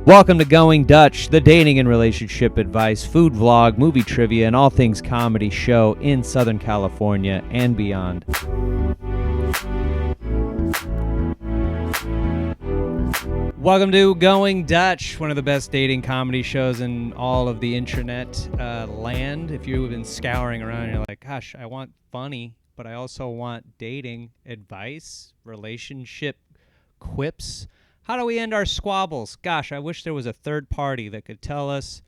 Welcome to Going Dutch, the dating and relationship advice, food vlog, movie trivia, and all things comedy show in Southern California and beyond. Welcome to Going Dutch, one of the best dating comedy shows in all of the internet land. If you've been scouring around and you're like, gosh, I want funny, but I also want dating advice, relationship quips. How do we end our squabbles? Gosh, I wish there was a third party that could tell us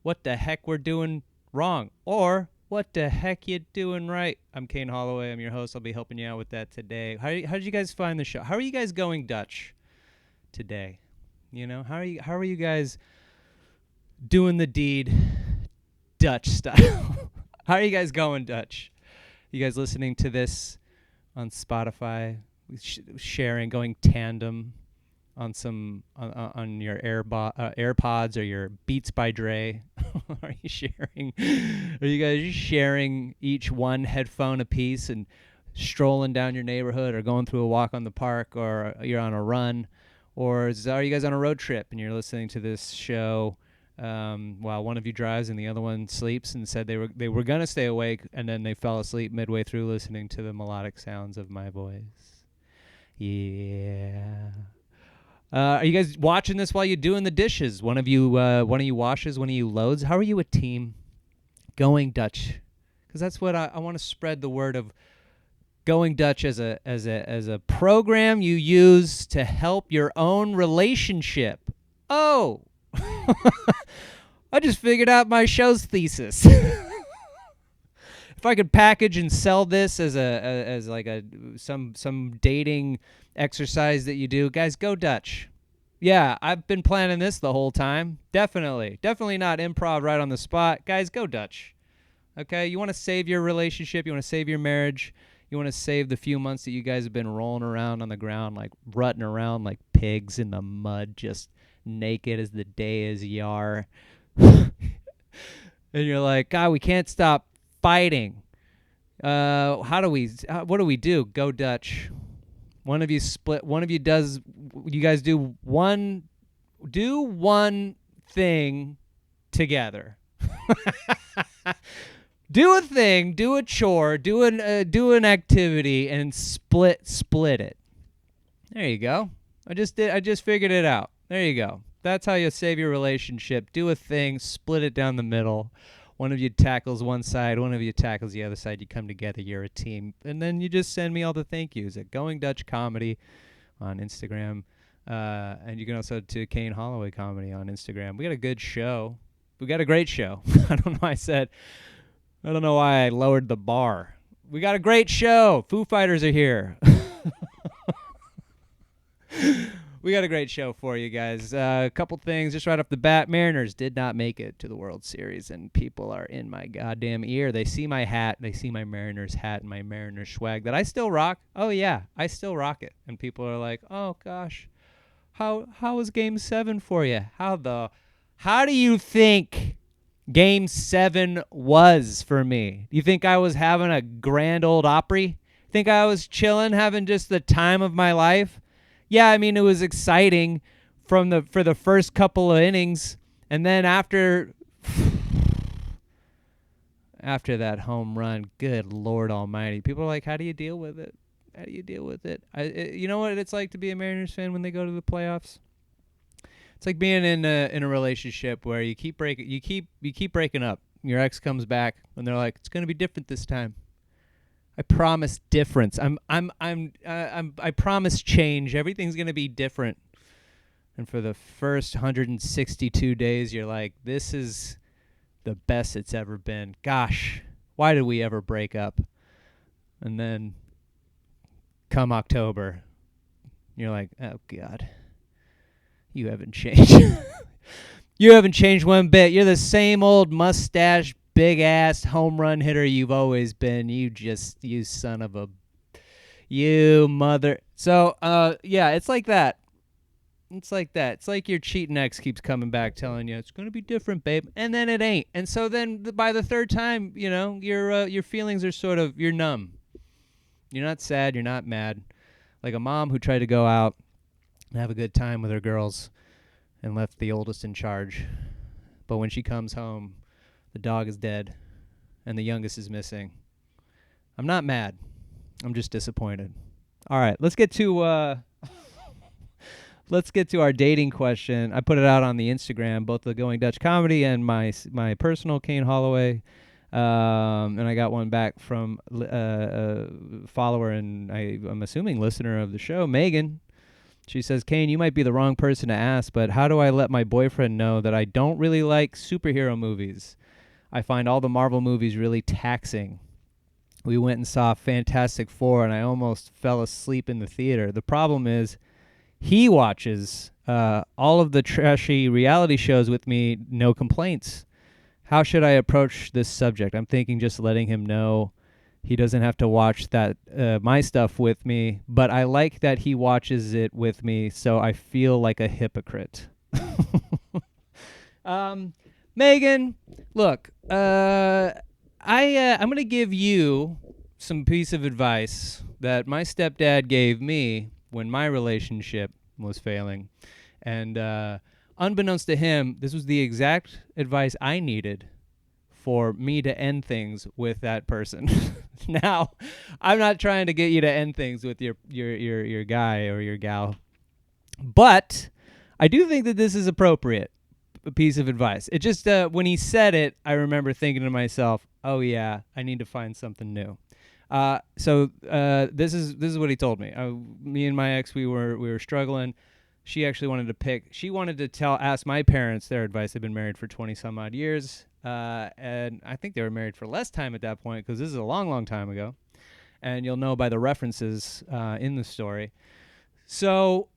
what the heck we're doing wrong or what the heck you doing right. I'm Kane Holloway. I'm your host. I'll be helping you out with that today. How did you guys find the show? How are you guys going Dutch today? You know, how are you guys doing the deed Dutch style? How are you guys going Dutch? You guys listening to this on Spotify, sharing, going tandem on your AirPods or your Beats by Dre? Are you sharing? Are you guys sharing each one headphone a piece and strolling down your neighborhood or going through a walk on the park, or you're on a run, or are you guys on a road trip and you're listening to this show while one of you drives and the other one sleeps and said they were gonna stay awake and then they fell asleep midway through listening to the melodic sounds of my voice? Yeah. Are you guys watching this while you're doing the dishes? One of you washes, one of you loads. How are you a team? Going Dutch, because that's what I want to spread the word of Going Dutch as a program you use to help your own relationship. Oh, I just figured out my show's thesis. If I could package and sell this as some dating exercise that you do, guys, go Dutch. Yeah, I've been planning this the whole time. Definitely not improv right on the spot. Guys, go Dutch. Okay, you want to save your relationship, you want to save your marriage, you want to save the few months that you guys have been rolling around on the ground, like rutting around like pigs in the mud, just naked as the day is yar. And you're like, God, we can't stop fighting. What do we do? Go Dutch. One of you split, one of you does, you guys do one thing together. Do a thing, do a chore, do an activity, and split it. There you go. I just figured it out. There you go. That's how you save your relationship. Do a thing, split it down the middle. One of you tackles one side, one of you tackles the other side. You come together, you're a team. And then you just send me all the thank yous at Going Dutch Comedy on Instagram. And you can also to Kane Holloway Comedy on Instagram. We got a good show. We got a great show. I don't know why I lowered the bar. We got a great show. Foo Fighters are here. We got a great show for you guys. A couple things just right off the bat. Mariners did not make it to the World Series, and people are in my goddamn ear. They see my hat. They see my Mariners hat and my Mariners swag that I still rock. Oh, yeah, I still rock it. And people are like, oh, gosh, how was Game 7 for you? How do you think Game 7 was for me? You think I was having a grand old Opry? Think I was chilling, having just the time of my life? Yeah, I mean, it was exciting for the first couple of innings, and then after that home run, good Lord Almighty, people are like, "How do you deal with it? How do you deal with it?" You know what it's like to be a Mariners fan when they go to the playoffs. It's like being in a relationship where you keep breaking up. Your ex comes back, and they're like, "It's going to be different this time. I promise difference. I promise change. Everything's gonna be different." And for the first 162 days, you're like, "This is the best it's ever been. Gosh, why did we ever break up?" And then, come October, you're like, "Oh God, you haven't changed. You haven't changed one bit. You're the same old mustache, big ass home run hitter you've always been. You son of a, you mother." So, yeah, it's like that. It's like your cheating ex keeps coming back telling you it's going to be different, babe. And then it ain't. And so then by the third time, you know, your feelings are you're numb. You're not sad. You're not mad. Like a mom who tried to go out and have a good time with her girls and left the oldest in charge. But when she comes home, the dog is dead and the youngest is missing. I'm not mad. I'm just disappointed. All right, let's get to our dating question. I put it out on the Instagram, both the Going Dutch Comedy and my personal Kane Holloway. And I got one back from a follower and I'm assuming listener of the show, Megan. She says, Kane, you might be the wrong person to ask, but how do I let my boyfriend know that I don't really like superhero movies? I find all the Marvel movies really taxing. We went and saw Fantastic Four, and I almost fell asleep in the theater. The problem is he watches all of the trashy reality shows with me, no complaints. How should I approach this subject? I'm thinking just letting him know he doesn't have to watch that my stuff with me, but I like that he watches it with me, so I feel like a hypocrite. Megan, look, I'm going to give you some piece of advice that my stepdad gave me when my relationship was failing. And unbeknownst to him, this was the exact advice I needed for me to end things with that person. Now, I'm not trying to get you to end things with your guy or your gal, but I do think that this is appropriate, a piece of advice. It just, when he said it, I remember thinking to myself, oh yeah, I need to find something new. So this is what he told me. Me and my ex, we were struggling. She actually wanted to ask my parents their advice. They've been married for 20 some odd years. And I think they were married for less time at that point because this is a long, long time ago. And you'll know by the references in the story. So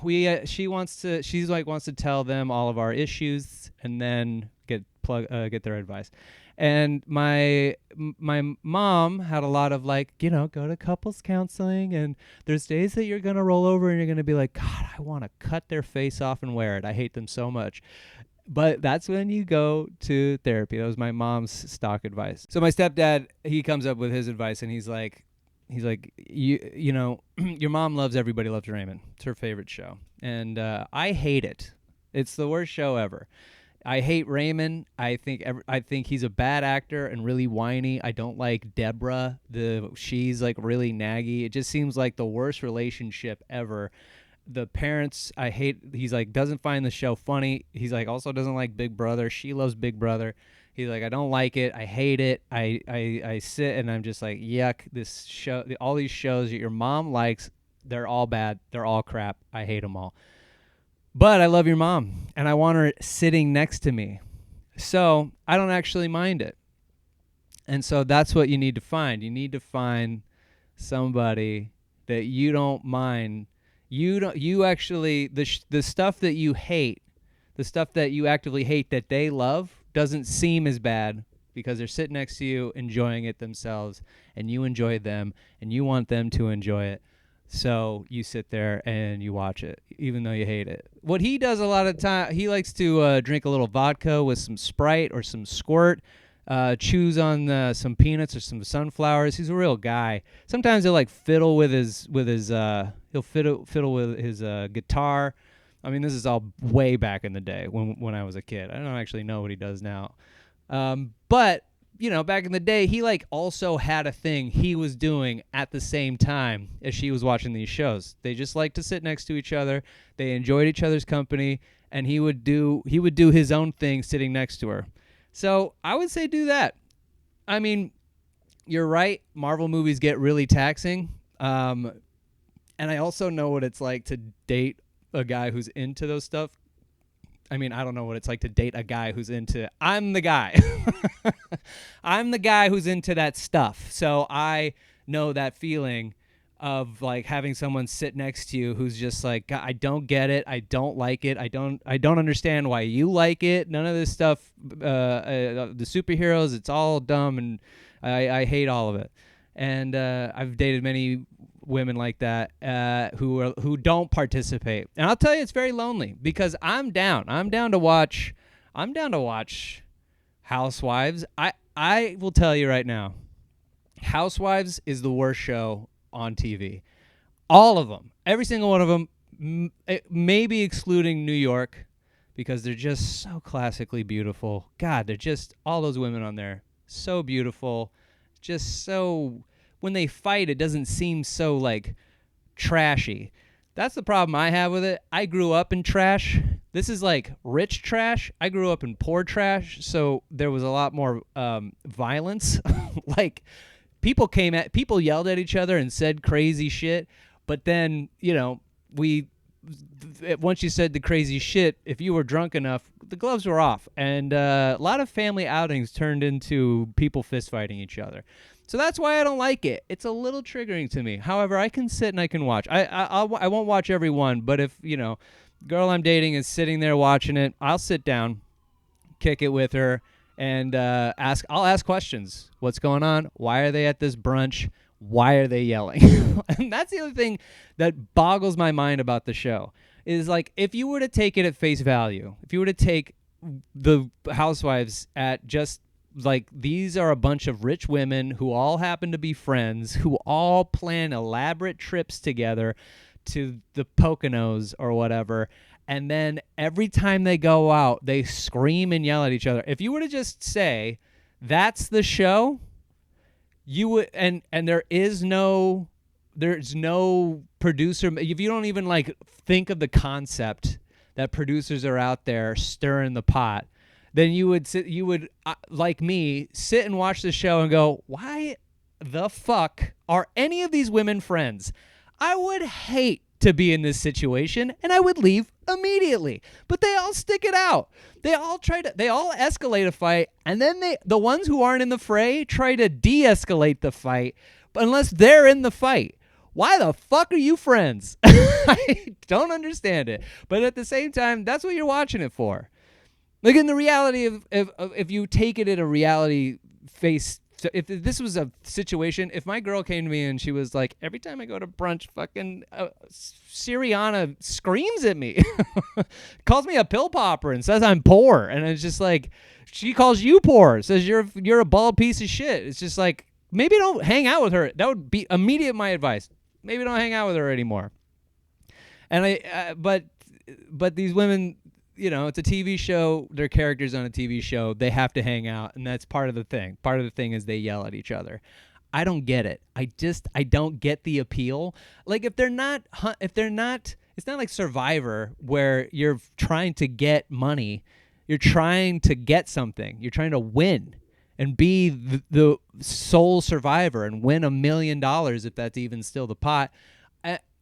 she wants to tell them all of our issues and then get their advice. And my mom had a lot of go to couples counseling, and there's days that you're going to roll over and you're going to be like, God, I want to cut their face off and wear it. I hate them so much. But that's when you go to therapy. That was my mom's stock advice. So my stepdad, he comes up with his advice, and he's like, you know, your mom loves Everybody Loves Raymond. It's her favorite show. And I hate it. It's the worst show ever. I hate Raymond. I think he's a bad actor and really whiny. I don't like Deborah. She's like really naggy. It just seems like the worst relationship ever. The parents, I hate. He's like, doesn't find the show funny. He's like, also doesn't like Big Brother. She loves Big Brother. He's like, I don't like it. I hate it. I sit and I'm just like, yuck. This show, all these shows that your mom likes, they're all bad. They're all crap. I hate them all. But I love your mom, and I want her sitting next to me. So I don't actually mind it. And so that's what you need to find. You need to find somebody that you don't mind. You actually, the stuff that you hate, the stuff that you actively hate that they love doesn't seem as bad because they're sitting next to you enjoying it themselves, and you enjoy them, and you want them to enjoy it. So you sit there and you watch it, even though you hate it. What he does a lot of time, he likes to drink a little vodka with some Sprite or some Squirt, chews on some peanuts or some sunflowers. He's a real guy. Sometimes he'll like fiddle with his guitar. I mean, this is all way back in the day when I was a kid. I don't actually know what he does now, but. You know, back in the day, he like also had a thing he was doing at the same time as she was watching these shows. They just liked to sit next to each other. They enjoyed each other's company, and he would do his own thing sitting next to her. So I would say do that. I mean, you're right. Marvel movies get really taxing. And I also know what it's like to date a guy who's into those stuff. I mean, I don't know what it's like to date a guy who's into... I'm the guy. I'm the guy who's into that stuff. So I know that feeling of like having someone sit next to you who's just like, I don't get it. I don't like it. I don't understand why you like it. None of this stuff, the superheroes, it's all dumb, and I hate all of it. And I've dated many women like that who don't participate, and I'll tell you, it's very lonely because I'm down to watch Housewives. I will tell you right now, Housewives is the worst show on TV. All of them, every single one of them, maybe excluding New York. because they're just so classically beautiful. God, they're just all those women on there, so beautiful, just so when they fight, it doesn't seem so like trashy. That's the problem I have with it. I grew up in trash. This is like rich trash. I grew up in poor trash, so there was a lot more violence. Like people yelled at each other and said crazy shit, but then once you said the crazy shit, if you were drunk enough, the gloves were off, and a lot of family outings turned into people fist fighting each other. So that's why I don't like it. It's a little triggering to me. However, I can sit and I can watch. I won't watch every one, but if, girl I'm dating is sitting there watching it, I'll sit down, kick it with her, and I'll ask questions. What's going on? Why are they at this brunch? Why are they yelling? And that's the other thing that boggles my mind about the show is, like, if you were to take it at face value, if you were to take the Housewives at just like, these are a bunch of rich women who all happen to be friends, who all plan elaborate trips together to the Poconos or whatever, and then every time they go out, they scream and yell at each other. If you were to just say, that's the show, you would, and there's no producer. If you don't even like think of the concept that producers are out there stirring the pot, then you would like me, sit and watch the show and go, why the fuck are any of these women friends? I would hate to be in this situation, and I would leave immediately. But they all stick it out. They all escalate a fight, and then the ones who aren't in the fray try to de-escalate the fight, but unless they're in the fight. Why the fuck are you friends? I don't understand it. But at the same time, that's what you're watching it for. Like, in the reality of if you take it at a reality face, if this was a situation, if my girl came to me and she was like, every time I go to brunch, fucking Siriana screams at me, calls me a pill popper and says I'm poor, and it's just like, she calls you poor, says you're a bald piece of shit. It's just like, maybe don't hang out with her. That would be immediate my advice. Maybe don't hang out with her anymore. And but these women, it's a TV show. They're characters on a TV show. They have to hang out, and that's part of the thing. Part of the thing is they yell at each other. I don't get it. I don't get the appeal. Like, if they're not, it's not like Survivor where you're trying to get money. You're trying to get something. You're trying to win and be the sole survivor and win $1 million, if that's even still the pot.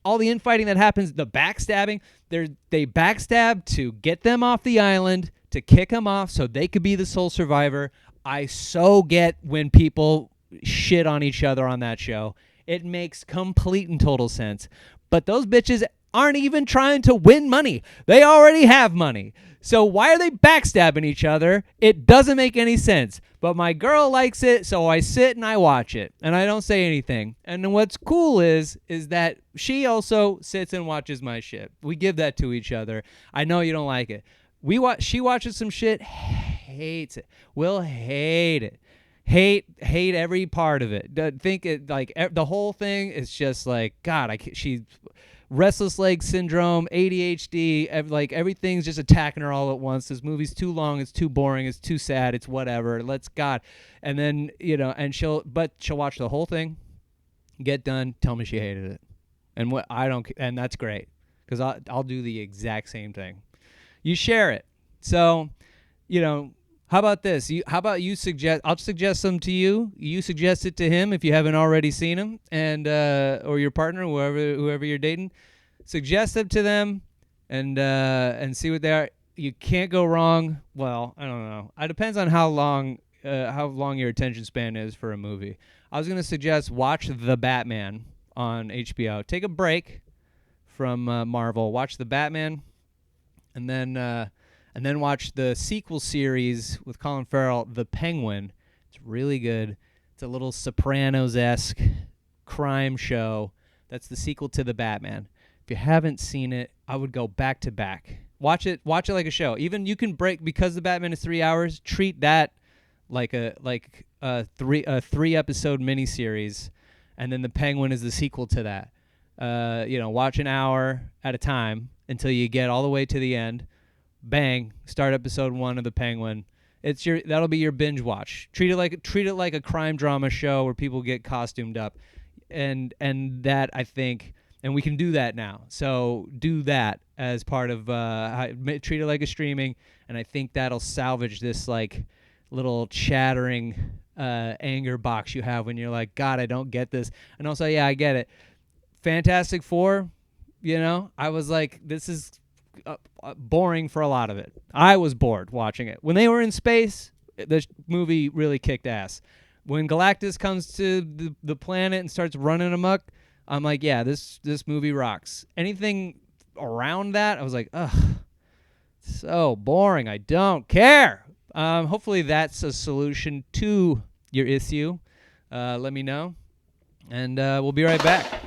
All the infighting that happens, the backstabbing, they backstab to get them off the island, to kick them off so they could be the sole survivor. I so get when people shit on each other on that show. It makes complete and total sense. But those bitches aren't even trying to win money. They already have money. So why are they backstabbing each other? It doesn't make any sense. But my girl likes it, so I sit and I watch it, and I don't say anything. And what's cool is that she also sits and watches my shit. We give that to each other. I know you don't like it. She watches some shit, hates it. Will hate it. Hate every part of it. Think it like the whole thing is just like, God. She restless leg syndrome, ADHD, like everything's just attacking her all at once. This movie's too long, it's too boring, it's too sad, it's whatever. Let's God. And then, and she'll watch the whole thing, get done, tell me she hated it. And and that's great, because I'll do the exact same thing. You share it. So, how about this? How about you suggest? I'll suggest them to you. You suggest it to him if you haven't already seen him, and or your partner, whoever you're dating. Suggest them to them, and see what they are. You can't go wrong. Well, I don't know. It depends on how long your attention span is for a movie. I was gonna suggest watch The Batman on HBO. Take a break from Marvel. Watch The Batman, and then watch the sequel series with Colin Farrell, The Penguin. It's really good. It's a little Sopranos-esque crime show. That's the sequel to The Batman. If you haven't seen it, I would go back to back. Watch it like a show. Even you can break, because The Batman is 3 hours, treat that like a 3-episode miniseries, and then The Penguin is the sequel to that. Watch an hour at a time until you get all the way to the end. bang, start episode 1 of The Penguin. That'll be your binge watch. Treat it like a crime drama show where people get costumed up, and that, I think, and we can do that now. So do that as part of treat it like a streaming, and I think that'll salvage this like little chattering anger box you have when you're like, God, I don't get this. And also, yeah, I get it. Fantastic Four, I was like, this is boring for a lot of it. I was bored watching it. When they were in space, the movie really kicked ass. When Galactus comes to the planet and starts running amok, I'm like, yeah, this movie rocks. Anything around that, I was like, ugh, so boring. I don't care. Hopefully that's a solution to your issue. Let me know, and we'll be right back.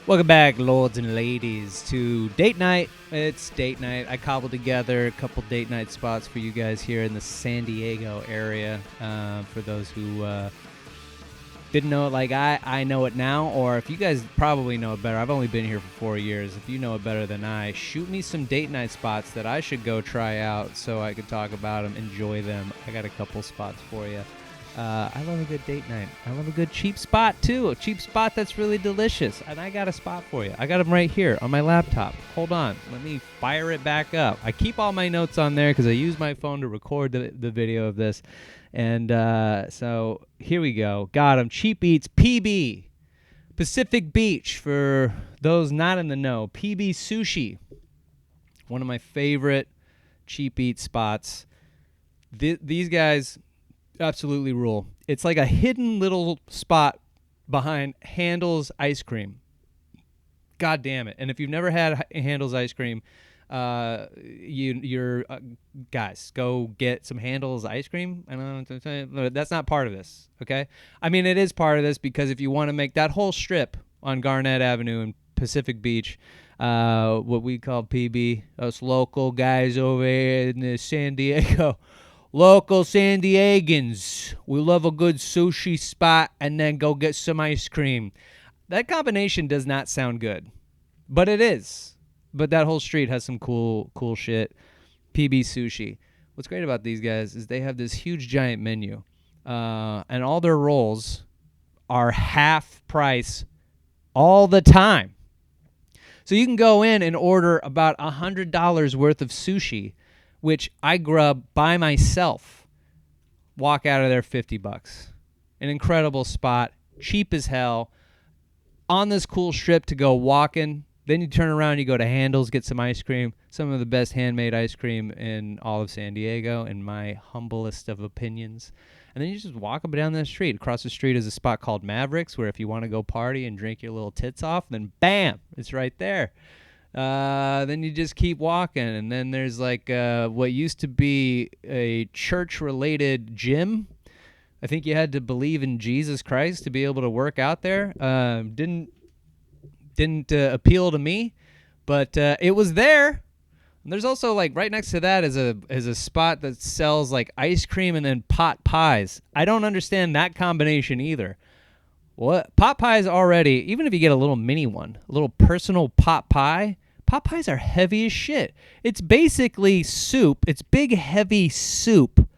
Welcome back, lords and ladies, to Date Night. It's Date Night. I cobbled together a couple date night spots for you guys here in the San Diego area. For those who didn't know it like I know it now, or if you guys probably know it better. I've only been here for 4 years. If you know it better than I, shoot me some date night spots that I should go try out so I could talk about them, enjoy them. I got a couple spots for you. I love a good date night. I love a good cheap spot, too. A cheap spot that's really delicious. And I got a spot for you. I got them right here on my laptop. Hold on. Let me fire it back up. I keep all my notes on there because I use my phone to record the video of this. And so here we go. Got them. Cheap Eats PB. Pacific Beach, for those not in the know. PB Sushi. One of my favorite cheap eat spots. These guys absolutely rule. It's like a hidden little spot behind Handel's ice cream. God damn it. And if you've never had Handel's ice cream, you're guys, go get some Handel's ice cream. I don't know, that's not part of this, okay? I mean, it is part of this because if you want to make that whole strip on Garnett Avenue in Pacific Beach, what we call PB, us local guys over here in San Diego, local San Diegans, we love a good sushi spot and then go get some ice cream. That combination does not sound good, but it is. But that whole street has some cool shit. PB Sushi. What's great about these guys is they have this huge giant menu, and all their rolls are half price all the time. So you can go in and order about $100 worth of sushi, which I grub by myself. Walk out of there $50. An incredible spot, cheap as hell, on this cool strip to go walking. Then you turn around, you go to Handel's, get some ice cream. Some of the best handmade ice cream in all of San Diego, in my humblest of opinions. And then you just walk up and down that street. Across the street is a spot called Mavericks, where if you want to go party and drink your little tits off, then bam, it's right there. Then you just keep walking, and then there's like what used to be a church-related gym. I think you had to believe in Jesus Christ to be able to work out there. Didn't appeal to me, but it was there. And there's also like right next to that is a spot that sells like ice cream and then pot pies. I don't understand that combination either. What pot pies already? Even if you get a little mini one, a little personal pot pies are heavy as shit. It's basically soup. It's big heavy soup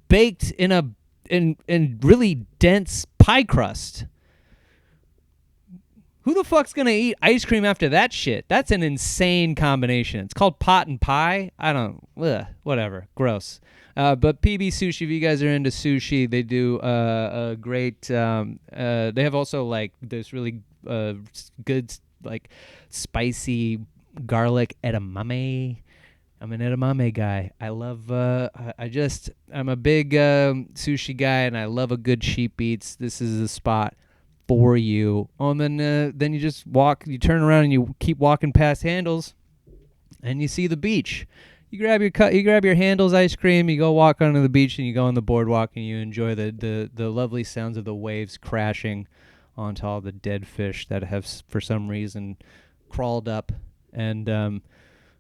baked in really dense pie crust. Who the fuck's going to eat ice cream after that shit? That's an insane combination. It's called pot and pie. Whatever. Gross. But PB Sushi, if you guys are into sushi, they do a great, they have also like this really good, like spicy garlic edamame. I'm an edamame guy. I love, I'm a big sushi guy, and I love a good cheap eats. This is a spot for you. And then you just walk, you turn around and you keep walking past Handel's, and you see the beach. You grab your Handel's ice cream, you go walk onto the beach, and you go on the boardwalk, and you enjoy the lovely sounds of the waves crashing onto all the dead fish that have for some reason crawled up, and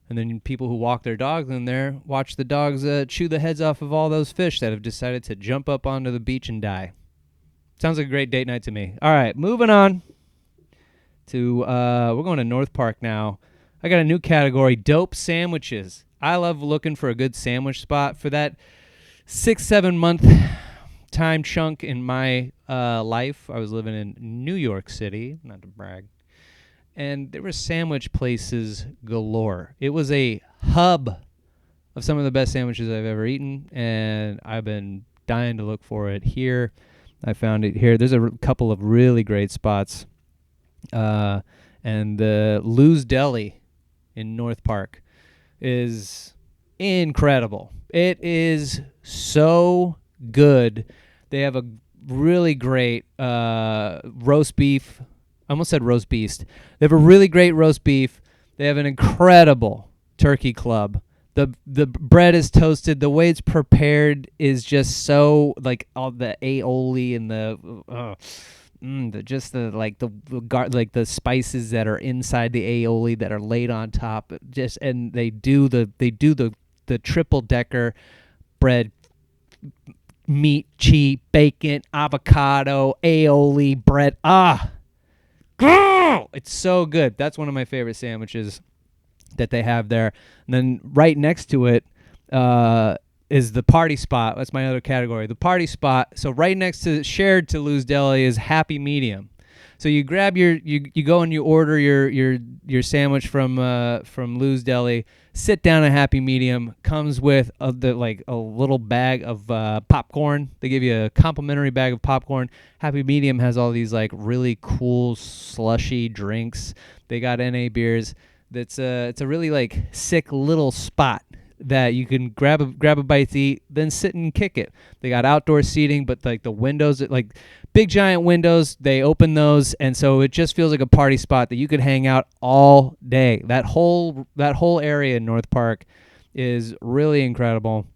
then people who walk their dogs in there watch the dogs chew the heads off of all those fish that have decided to jump up onto the beach and die. Sounds like a great date night to me. All right, moving on to we're going to North Park now. I got a new category, dope sandwiches. I love looking for a good sandwich spot for that 6-7 month time chunk in my life. I was living in New York City, not to brag, and there were sandwich places galore. It was a hub of some of the best sandwiches I've ever eaten, and I've been dying to look for it here. I found it here. There's a couple of really great spots. And the Lou's Deli in North Park is incredible. It is so good. They have a really great roast beef. I almost said roast beast. They have a really great roast beef. They have an incredible turkey club. The bread is toasted. The way it's prepared is just so, like, all the aioli and the spices that are inside the aioli that are laid on top. And they do the triple decker bread, meat, cheese, bacon, avocado, aioli, bread. It's so good. That's one of my favorite sandwiches that they have there. And then right next to it is the party spot. That's my other category, the party spot. So right next to, shared to Lou's Deli, is Happy Medium. So you grab you go and you order your sandwich from Lou's Deli. Sit down at Happy Medium. Comes with a little bag of popcorn. They give you a complimentary bag of popcorn. Happy Medium has all these like really cool slushy drinks. They got NA beers. It's a really like sick little spot that you can grab a bite to eat, then sit and kick it. They got outdoor seating, but like the windows, like big giant windows, they open those, and so it just feels like a party spot that you could hang out all day. That whole area in North Park is really incredible.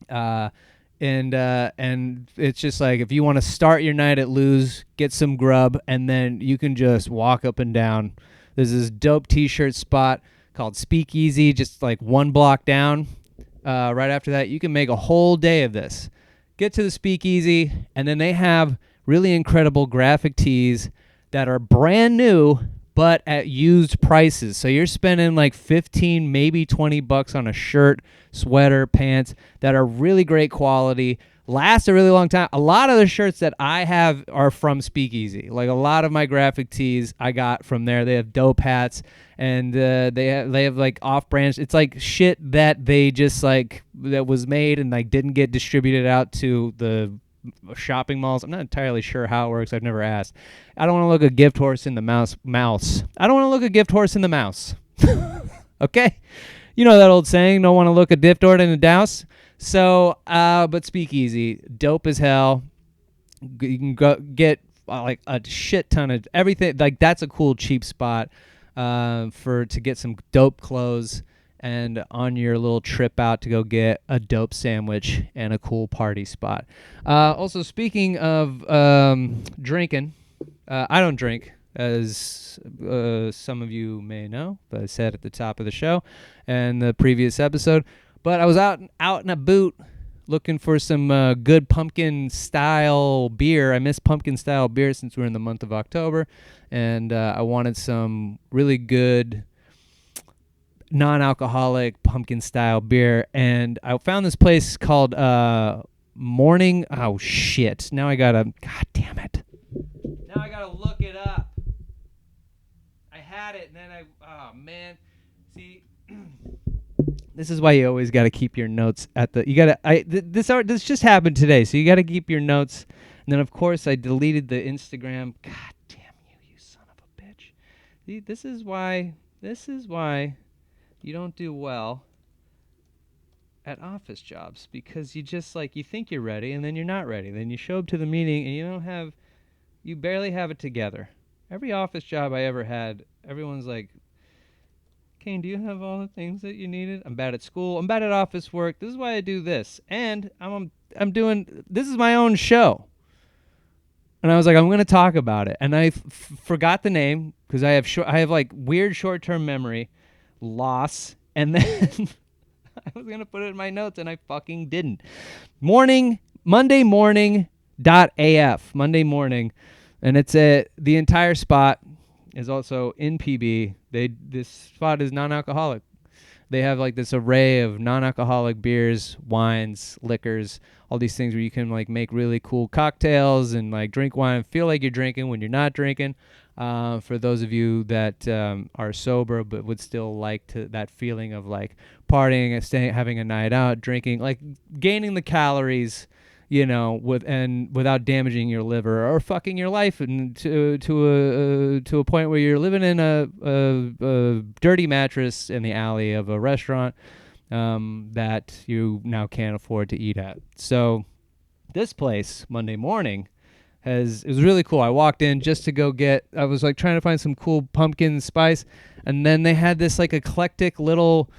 And it's just like, if you want to start your night at Lou's, get some grub, and then you can just walk up and down. There's this dope t-shirt spot called Speakeasy, just like one block down. Right after that, you can make a whole day of this. Get to the Speakeasy, and then they have really incredible graphic tees that are brand new, but at used prices. So you're spending like 15, maybe $20 on a shirt, sweater, pants that are really great quality, last a really long time. A lot of the shirts that I have are from Speakeasy. Like a lot of my graphic tees I got from there. They have dope hats, and they have like off-brand. It's like shit that they just like that was made and like didn't get distributed out to the shopping malls. I'm not entirely sure how it works. I've never asked. I don't want to look a gift horse in the mouse. I don't want to look a gift horse in the mouse. Okay? You know that old saying, don't want to look a gift horse in the douse. So, but Speakeasy, dope as hell. You can go get like a shit ton of everything. Like that's a cool cheap spot to get some dope clothes and on your little trip out to go get a dope sandwich and a cool party spot. Also, speaking of drinking, I don't drink, as some of you may know, but I said at the top of the show and the previous episode. But I was out in a boot looking for some good pumpkin-style beer. I miss pumpkin-style beer since we're in the month of October, and I wanted some really good non-alcoholic pumpkin-style beer. And I found this place called Morning... Oh, shit. Now I gotta... God damn it. Now I gotta look it up. I had it, and then Oh, man. See... This is why you always got to keep your notes at the. You got to. This just happened today, so you got to keep your notes. And then, of course, I deleted the Instagram. God damn you son of a bitch! See, this is why you don't do well at office jobs, because you just you think you're ready, and then you're not ready. Then you show up to the meeting, and you barely have it together. Every office job I ever had, everyone's like, Kane, do you have all the things that you needed? I'm bad at school. I'm bad at office work. This is why I do this. And I'm doing, this is my own show. And I was like, I'm going to talk about it. And I forgot the name because I have like weird short-term memory loss. And then I was going to put it in my notes and I fucking didn't. Monday morning .af, Monday morning. And it's the entire spot is also in PB. This spot is non-alcoholic. They have like this array of non-alcoholic beers, wines, liquors, all these things where you can like make really cool cocktails and like drink wine and feel like you're drinking when you're not drinking. For those of you that are sober but would still like that feeling of like partying and having a night out, drinking, like gaining the calories, without damaging your liver or fucking your life and to a point where you're living in a dirty mattress in the alley of a restaurant that you now can't afford to eat at. So this place, Monday morning, it was really cool. I walked in just to I was like trying to find some cool pumpkin spice, and then they had this like eclectic little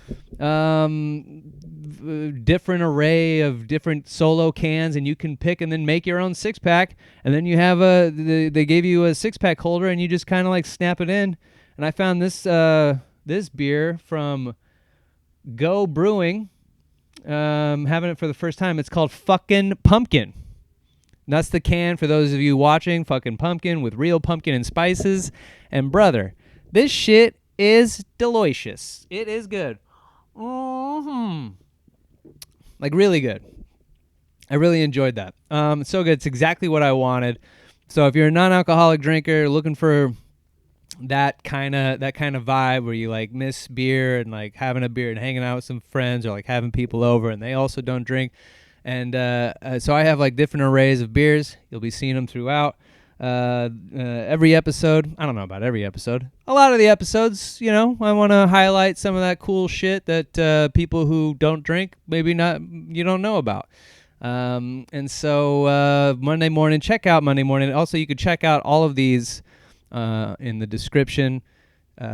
different array of different solo cans, and you can pick and then make your own 6-pack, and then you have they gave you a 6-pack holder and you just kind of like snap it in. And I found this beer from Go Brewing, having it for the first time. It's called Fucking Pumpkin. And that's the can for those of you watching. Fucking pumpkin with real pumpkin and spices. And brother, this shit is delicious. It is good. Like really good. I really enjoyed that. It's so good. It's exactly what I wanted. So if you're a non-alcoholic drinker looking for that kind of vibe where you like miss beer and like having a beer and hanging out with some friends, or like having people over and they also don't drink. And so I have like different arrays of beers. You'll be seeing them throughout every episode. I don't know about every episode. A lot of the episodes, I want to highlight some of that cool shit that people who don't drink maybe you don't know about. And so Monday morning, check out Monday morning. Also, you could check out all of these in the description.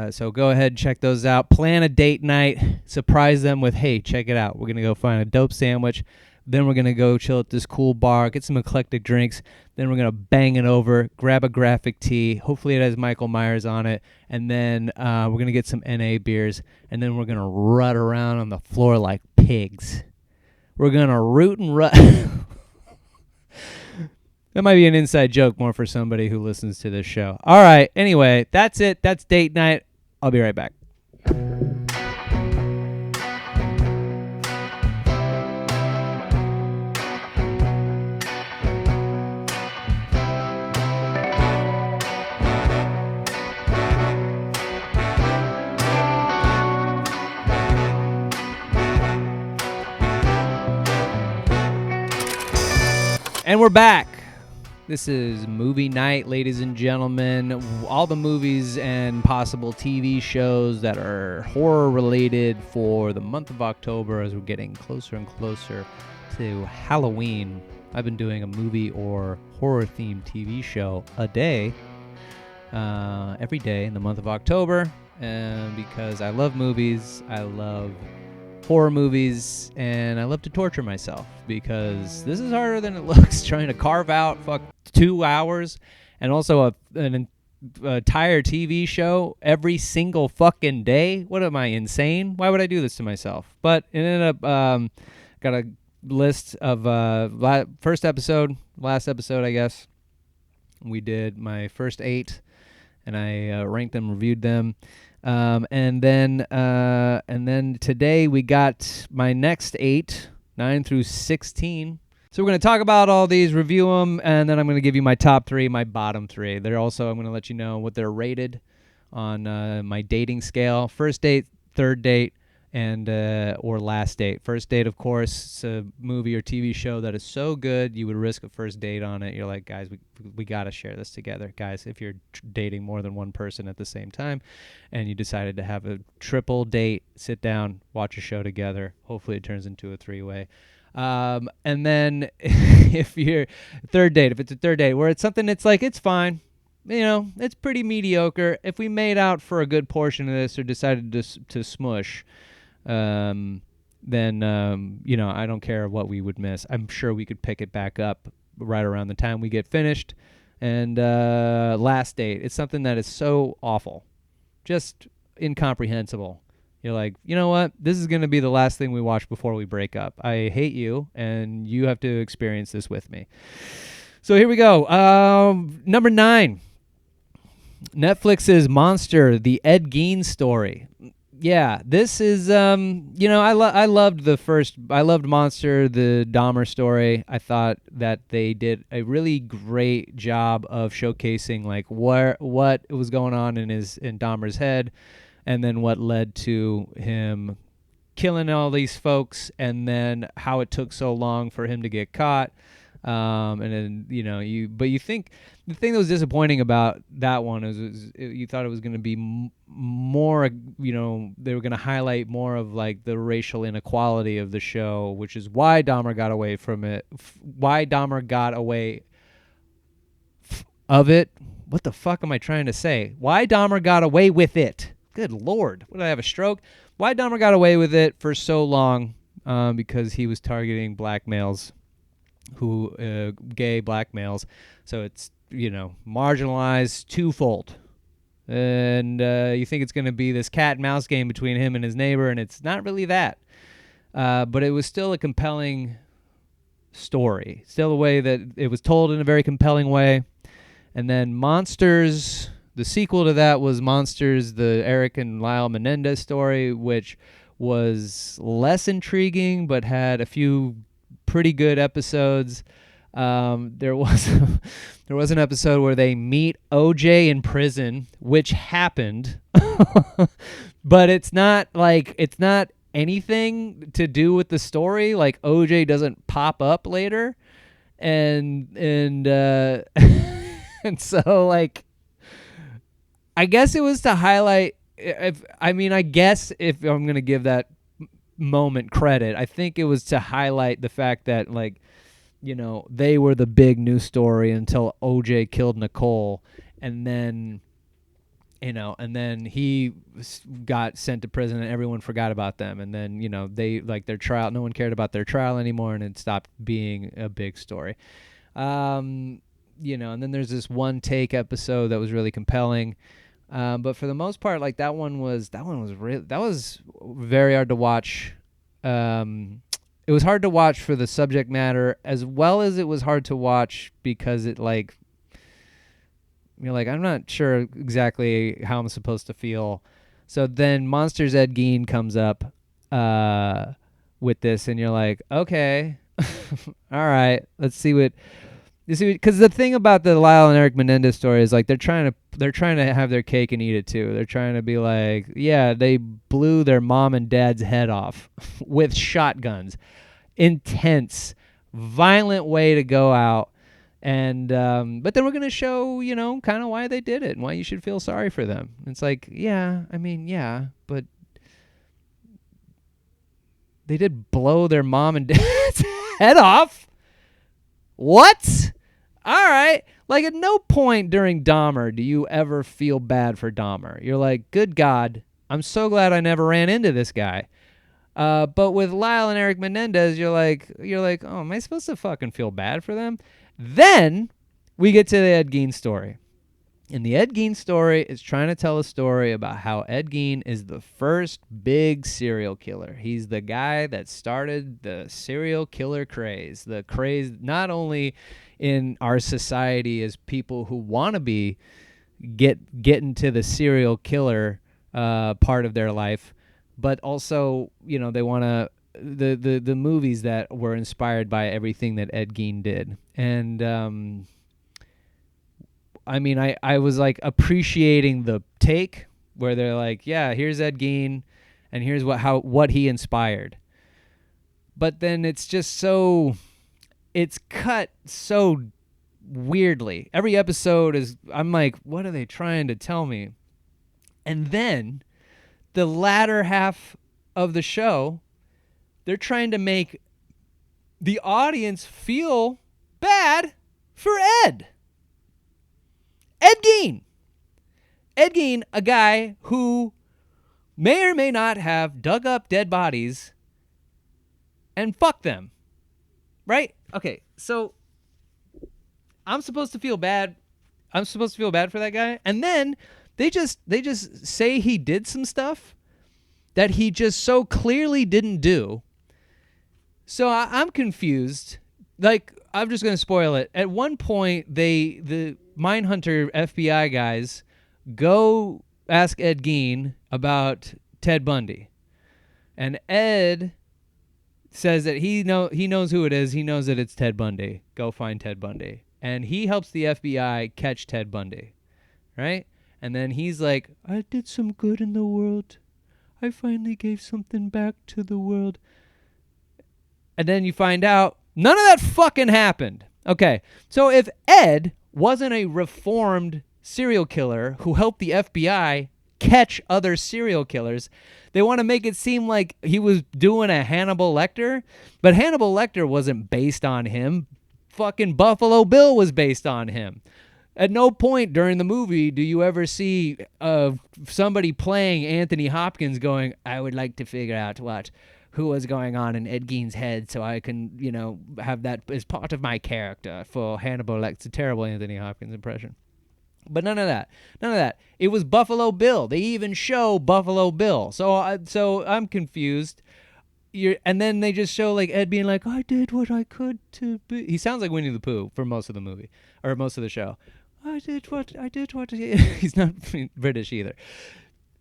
So go ahead and check those out. Plan a date night. Surprise them with, hey, check it out. We're going to go find a dope sandwich. Then we're going to go chill at this cool bar, get some eclectic drinks. Then we're going to bang it over, grab a graphic tee. Hopefully it has Michael Myers on it. And then we're going to get some NA beers. And then we're going to rut around on the floor like pigs. We're going to root and rut. That might be an inside joke more for somebody who listens to this show. All right. Anyway, that's it. That's date night. I'll be right back. And we're back. This is movie night, ladies and gentlemen. All the movies and possible TV shows that are horror related for the month of October as we're getting closer and closer to Halloween. I've been doing a movie or horror themed TV show a day, every day in the month of October, because I love movies, I love horror movies, and I love to torture myself because this is harder than it looks, trying to carve out 2 hours and also an entire TV show every single fucking day. What am I, insane? Why would I do this to myself? But it ended up got a list of last episode, I guess. We did my first 8 and I ranked them, reviewed them. And then today we got my next 8, 9 through 16. So we're going to talk about all these, review them, and then I'm going to give you my top 3, my bottom 3. I'm going to let you know what they're rated on my dating scale. First date, third date, and or last date. First date, of course, it's a movie or TV show that is so good you would risk a first date on it. You're like, guys, we got to share this together. Guys, if you're dating more than one person at the same time and you decided to have a triple date, sit down, watch a show together. Hopefully it turns into a 3-way. And then if it's a third date where it's something that's like, it's fine. It's pretty mediocre. If we made out for a good portion of this or decided to smush, then I don't care what we would miss. I'm sure we could pick it back up right around the time we get finished and Last Date. It's something that is so awful, just incomprehensible. You're like, you know what? This is going to be the last thing we watch before we break up. I hate you, and you have to experience this with me. So here we go. Number 9. Netflix's Monster, the Ed Gein story. Yeah, this is, I loved Monster, the Dahmer story. I thought that they did a really great job of showcasing like what was going on in Dahmer's head, and then what led to him killing all these folks, and then how it took so long for him to get caught. And then, you think the thing that was disappointing about that one is you thought it was going to be more, they were going to highlight more of like the racial inequality of the show, which is why Dahmer got away from it. Why Dahmer got away of it. What the fuck am I trying to say? Why Dahmer got away with it. Good Lord. What, did I have a stroke? Why Dahmer got away with it for so long? Because he was targeting black males. Gay black males, so it's marginalized twofold, and you think it's going to be this cat and mouse game between him and his neighbor, and it's not really that, but it was still a compelling story, still the way that it was told in a very compelling way. And then Monsters, the sequel to that was Monsters, the Eric and Lyle Menendez story, which was less intriguing but had a few pretty good episodes. There was an episode where they meet OJ in prison, which happened, but it's not anything to do with the story. Like OJ doesn't pop up later, and and so like I guess it was to highlight. I guess if I'm gonna give that moment credit, I think it was to highlight the fact that they were the big news story until OJ killed Nicole, and then he got sent to prison and everyone forgot about them, and then they their trial, no one cared about their trial anymore, and it stopped being a big story. And then there's this one take episode that was really compelling. But for the most part, like that one was very hard to watch. It was hard to watch for the subject matter, as well as it was hard to watch because it I'm not sure exactly how I'm supposed to feel. So then Monsters Ed Gein comes up with this, and you're like, okay, all right, let's see what. You see, because the thing about the Lyle and Eric Menendez story is like they're trying to have their cake and eat it too. They're trying to be like, yeah, they blew their mom and dad's head off with shotguns. Intense, violent way to go out. And but then we're gonna show, kind of why they did it and why you should feel sorry for them. It's like, yeah, but they did blow their mom and dad's head off. What? All right. Like at no point during Dahmer do you ever feel bad for Dahmer. You're like, good God, I'm so glad I never ran into this guy. But with Lyle and Eric Menendez, you're like, oh, am I supposed to fucking feel bad for them? Then we get to the Ed Gein story. And the Ed Gein story is trying to tell a story about how Ed Gein is the first big serial killer. He's the guy that started the serial killer craze. The craze not only in our society as people who want to get into the serial killer part of their life, but also, they want to the movies that were inspired by everything that Ed Gein did. And I was like appreciating the take where they're like, yeah, here's Ed Gein and here's what he inspired. But then it's just it's cut so weirdly. Every episode I'm like, what are they trying to tell me? And then the latter half of the show, they're trying to make the audience feel bad for Ed. Ed Gein. Ed Gein, a guy who may or may not have dug up dead bodies and fucked them. Right? Okay, so I'm supposed to feel bad I'm supposed to feel bad for that guy? And then they just say he did some stuff that he just so clearly didn't do. So I'm confused. Like, I'm just going to spoil it. At one point, the Mindhunter FBI guys go ask Ed Gein about Ted Bundy. And Ed says that he knows who it is. He knows that it's Ted Bundy. Go find Ted Bundy. And he helps the FBI catch Ted Bundy. Right? And then he's like, I did some good in the world. I finally gave something back to the world. And then you find out none of that fucking happened. Okay, so if Ed wasn't a reformed serial killer who helped the FBI catch other serial killers, they want to make it seem like he was doing a Hannibal Lecter, but Hannibal Lecter wasn't based on him. Fucking Buffalo Bill was based on him. At no point during the movie do you ever see somebody playing Anthony Hopkins going, I would like to figure out who was going on in Ed Gein's head so I can, have that as part of my character for Hannibal Lecter. It's a terrible Anthony Hopkins impression. But none of that. It was Buffalo Bill. They even show Buffalo Bill. So I'm confused. And then they just show like Ed being like, I did what I could to be. He sounds like Winnie the Pooh for most of the movie or most of the show. I did what. He's not British either.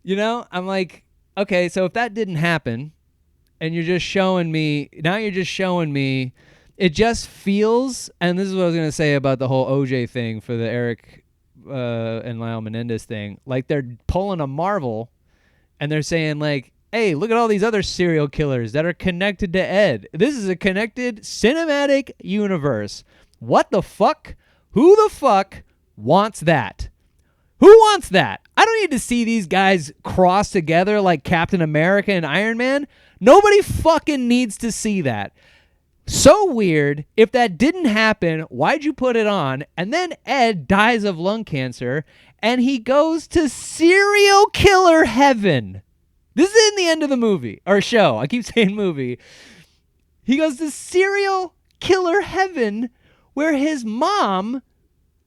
I'm like, okay, so if that didn't happen, and you're just showing me, it just feels, and this is what I was going to say about the whole OJ thing for the Eric and Lyle Menendez thing. Like, they're pulling a Marvel, and they're saying, like, hey, look at all these other serial killers that are connected to Ed. This is a connected cinematic universe. What the fuck? Who the fuck wants that? Who wants that? I don't need to see these guys cross together like Captain America and Iron Man. Nobody fucking needs to see that. So weird. If that didn't happen, why'd you put it on? And then Ed dies of lung cancer, and he goes to serial killer heaven. This is in the end of the movie, or show. I keep saying movie. He goes to serial killer heaven, where his mom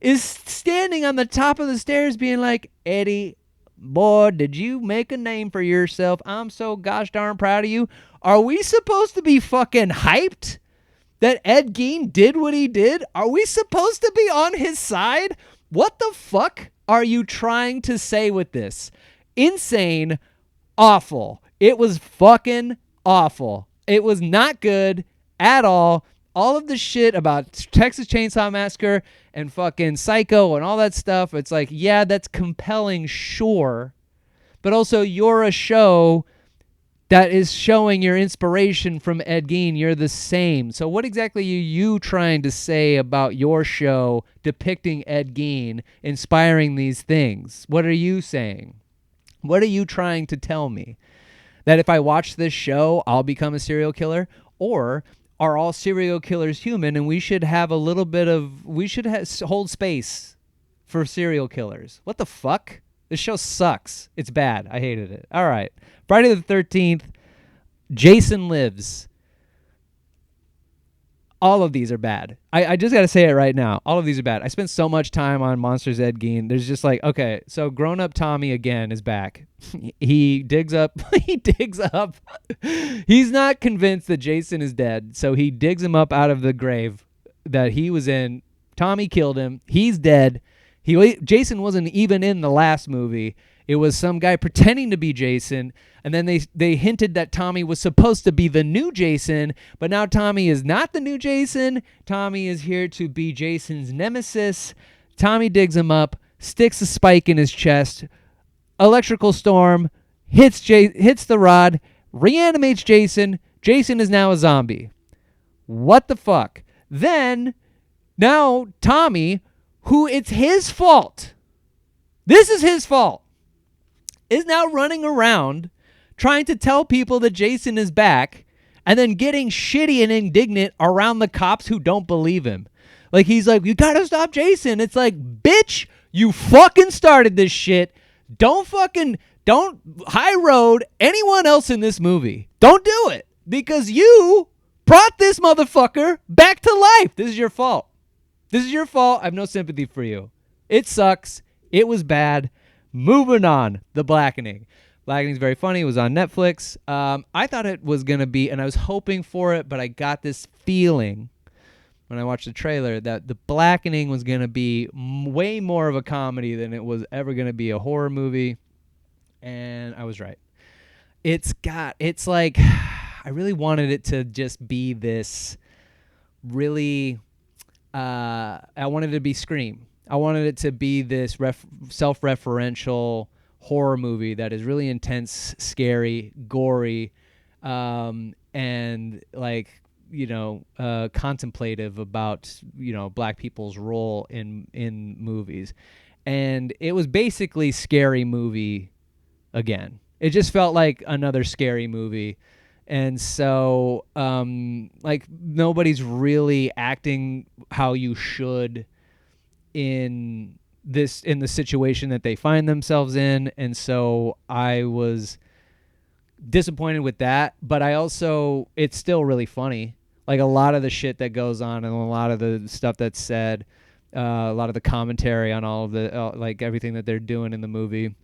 is standing on the top of the stairs being like, Eddie, boy, did you make a name for yourself. I'm so gosh darn proud of you. Are we supposed to be fucking hyped that Ed Gein did what he did? Are we supposed to be on his side? What the fuck are you trying to say with this? Insane. Awful. It was fucking awful. It was not good at all. All of the shit about Texas Chainsaw Massacre and fucking Psycho and all that stuff, it's like, yeah, that's compelling, sure. But also, you're a show that is showing your inspiration from Ed Gein. You're the same. So what exactly are you trying to say about your show depicting Ed Gein, inspiring these things? What are you saying? What are you trying to tell me? That if I watch this show, I'll become a serial killer? Or are all serial killers human and we should have a little bit of, hold space for serial killers? What the fuck? This show sucks. It's bad. I hated it. All right. Friday the 13th, Jason Lives. All of these are bad. I just got to say it right now. All of these are bad. I spent so much time on Monsters Ed Gein. There's just like, okay, so grown-up Tommy again is back. He digs up. He's not convinced that Jason is dead, so he digs him up out of the grave that he was in. Tommy killed him. He's dead. Jason wasn't even in the last movie. It was some guy pretending to be Jason, and then they hinted that Tommy was supposed to be the new Jason, but now Tommy is not the new Jason. Tommy is here to be Jason's nemesis. Tommy digs him up, sticks a spike in his chest, electrical storm, hits the rod, reanimates Jason. Jason is now a zombie. What the fuck? Then, now Tommy, who it's his fault, this is his fault, is now running around trying to tell people that Jason is back and then getting shitty and indignant around the cops who don't believe him. Like, he's like, you gotta stop Jason. It's like, bitch, you fucking started this shit. Don't high road anyone else in this movie. Don't do it because you brought this motherfucker back to life. This is your fault. I have no sympathy for you. It sucks. It was bad. Moving on. The Blackening. Blackening is very funny. It was on Netflix. I thought it was going to be, and I was hoping for it, but I got this feeling when I watched the trailer that The Blackening was going to be way more of a comedy than it was ever going to be a horror movie. And I was right. It's like, I really wanted it to just be this really, I wanted it to be Scream. I wanted it to be this self-referential horror movie that is really intense, scary, gory, and like, contemplative about, black people's role in movies. And it was basically Scary Movie again. It just felt like another Scary Movie. And so, like, nobody's really acting how you should in the situation that they find themselves in. And so I was disappointed with that, but it's still really funny. Like, a lot of the shit that goes on and a lot of the stuff that's said, a lot of the commentary on all of the, like, everything that they're doing in the movie.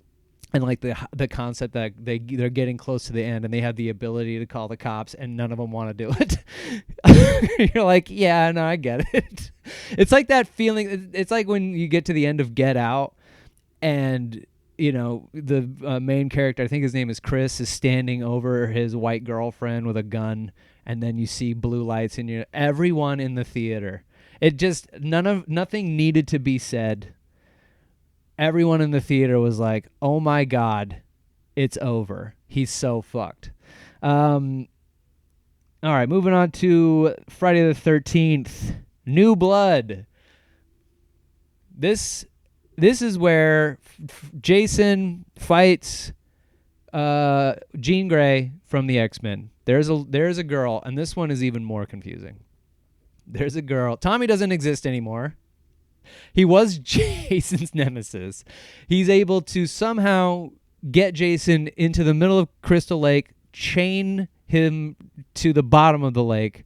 And like the concept that they're getting close to the end and they have the ability to call the cops and none of them want to do it. You're like, yeah, no, I get it. It's like that feeling. It's like when you get to the end of Get Out and, the main character, I think his name is Chris, is standing over his white girlfriend with a gun. And then you see blue lights and everyone in the theater. It just, nothing needed to be said. Everyone in the theater was like, oh my God, it's over. He's so fucked. All right, moving on to Friday the 13th, New Blood. This is where Jason fights Jean Grey from the X-Men. There's a girl, and this one is even more confusing. There's a girl. Tommy doesn't exist anymore. He was Jason's nemesis. He's able to somehow get Jason into the middle of Crystal Lake, chain him to the bottom of the lake,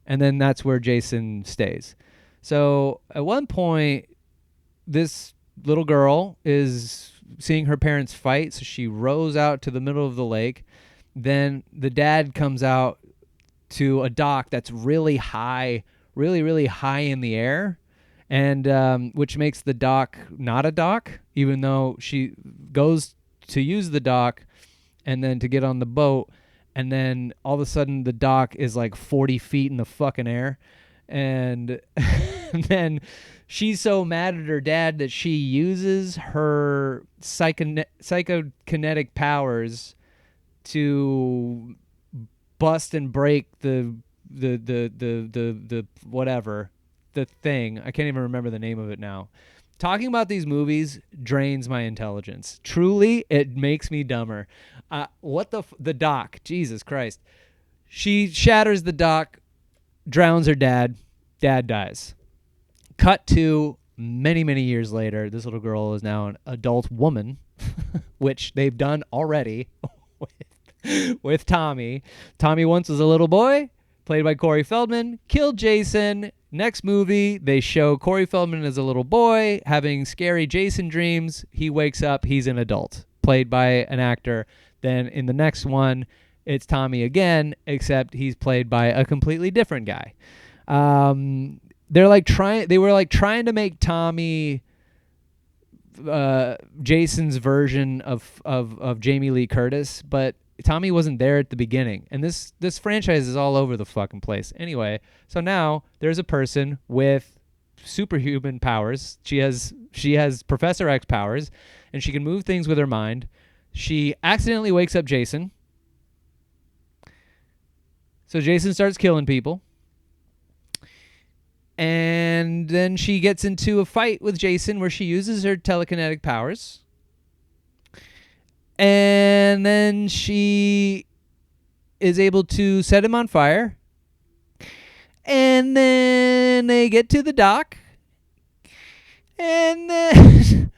and then that's where Jason stays. So at one point, this little girl is seeing her parents fight, so she rows out to the middle of the lake. Then the dad comes out to a dock that's really high, really, really high in the air. And which makes the dock not a dock, even though she goes to use the dock and then to get on the boat. And then all of a sudden the dock is like 40 feet in the fucking air. And then she's so mad at her dad that she uses her psychokinetic powers to bust and break the whatever. The thing, I can't even remember the name of it now. Talking about these movies drains my intelligence. Truly, it makes me dumber. What the dock? Jesus Christ. She shatters the dock, drowns her dad. Dad dies. Cut to many, many years later. This little girl is now an adult woman, which they've done already with Tommy. Tommy once was a little boy, played by Corey Feldman, killed Jason. Next movie, they show Corey Feldman as a little boy having scary Jason dreams. He wakes up, he's an adult, played by an actor. Then in the next one, it's Tommy again, except he's played by a completely different guy. They were like trying to make Tommy Jason's version of Jamie Lee Curtis, but Tommy wasn't there at the beginning. And this franchise is all over the fucking place. Anyway, so now there's a person with superhuman powers. She has Professor X powers, and she can move things with her mind. She accidentally wakes up Jason. So Jason starts killing people. And then she gets into a fight with Jason where she uses her telekinetic powers. And then she is able to set him on fire. And then they get to the dock. And then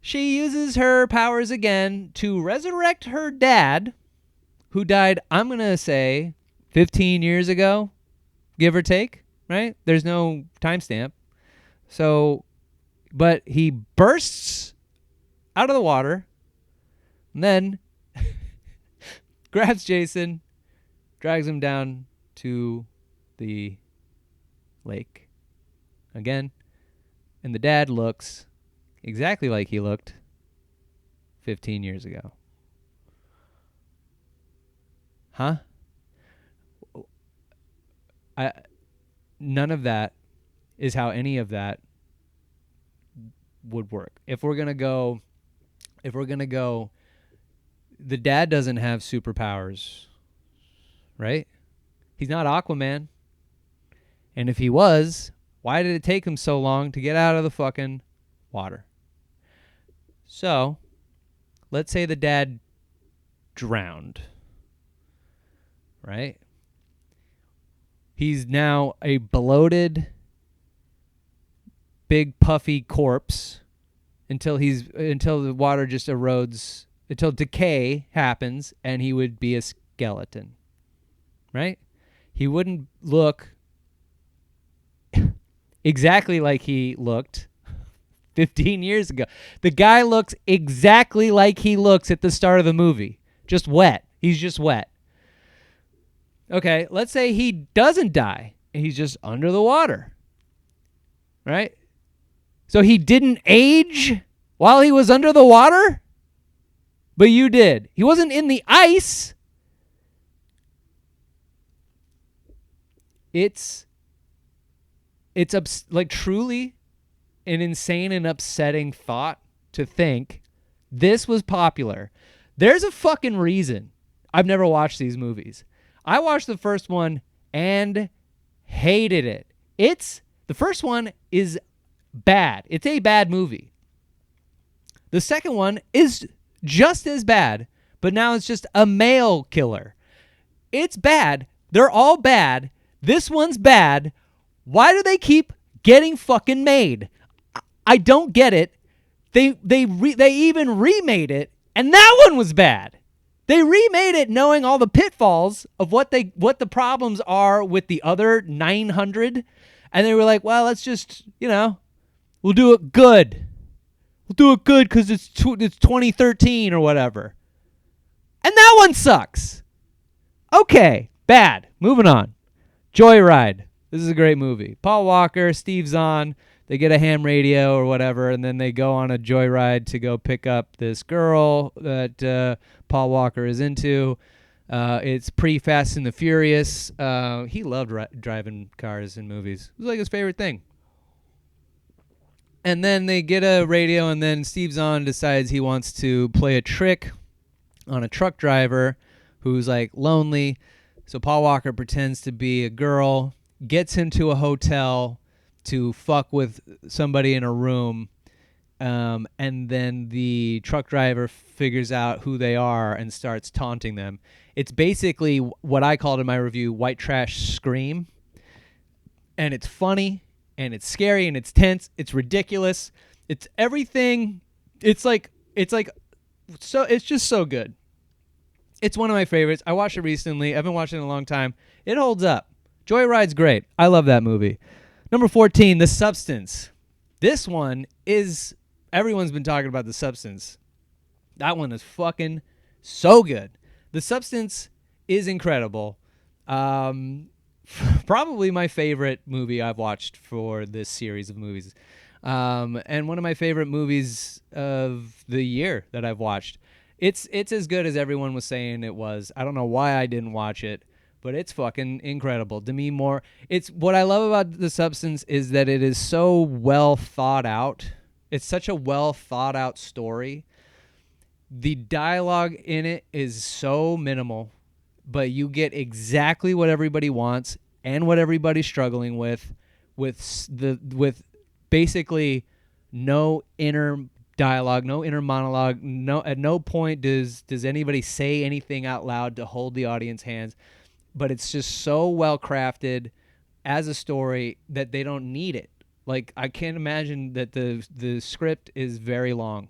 she uses her powers again to resurrect her dad, who died, I'm going to say, 15 years ago, give or take, right? There's no timestamp. So, but he bursts out of the water and then grabs Jason, drags him down to the lake again. And the dad looks exactly like he looked 15 years ago. Huh? None of that is how any of that would work. If we're gonna go, the dad doesn't have superpowers, right? He's not Aquaman. And if he was, why did it take him so long to get out of the fucking water? So, let's say the dad drowned, right? He's now a bloated, big puffy corpse until the water just erodes, until decay happens, and he would be a skeleton, right? He wouldn't look exactly like he looked 15 years ago. The guy looks exactly like he looks at the start of the movie. Just wet. He's just wet. Okay, let's say he doesn't die and he's just under the water. Right? So he didn't age while he was under the water? But you did. He wasn't in the ice. It's like truly an insane and upsetting thought to think this was popular. There's a fucking reason I've never watched these movies. I watched the first one and hated it. The first one is bad. It's a bad movie. The second one is just as bad, but now it's just a male killer. It's bad. They're all bad. This one's bad. Why do they keep getting fucking made? I don't get it. They even remade it, and that one was bad. They remade it knowing all the pitfalls of what the problems are with the other 900, and they were like, well, let's just, we'll do it good. We'll do it good because it's 2013 or whatever. And that one sucks. Okay, bad. Moving on. Joyride. This is a great movie. Paul Walker, Steve Zahn, they get a ham radio or whatever, and then they go on a joyride to go pick up this girl that Paul Walker is into. It's pre-Fast and the Furious. He loved driving cars in movies. It was like his favorite thing. And then they get a radio, and then Steve Zahn decides he wants to play a trick on a truck driver who's like lonely. So Paul Walker pretends to be a girl, gets him to a hotel to fuck with somebody in a room, and then the truck driver figures out who they are and starts taunting them. It's basically what I called in my review white trash Scream, and it's funny, and it's scary, and it's tense, it's ridiculous, it's everything. It's just so good. It's one of my favorites. I watched it recently. I've been watching it a long time. It holds up. Joyride's great. I love that movie. Number 14, The Substance. This one is, everyone's been talking about The Substance. That one is fucking so good. The Substance is incredible. Probably my favorite movie I've watched for this series of movies. And one of my favorite movies of the year that I've watched. It's as good as everyone was saying it was. I don't know why I didn't watch it, but it's fucking incredible. Demi Moore. It's what I love about The Substance is that it is so well thought out. It's such a well thought out story. The dialogue in it is so minimal, but you get exactly what everybody wants and what everybody's struggling with basically no inner dialogue, no inner monologue. No, at no point does anybody say anything out loud to hold the audience hands. But it's just so well crafted as a story that they don't need it. Like, I can't imagine that the script is very long,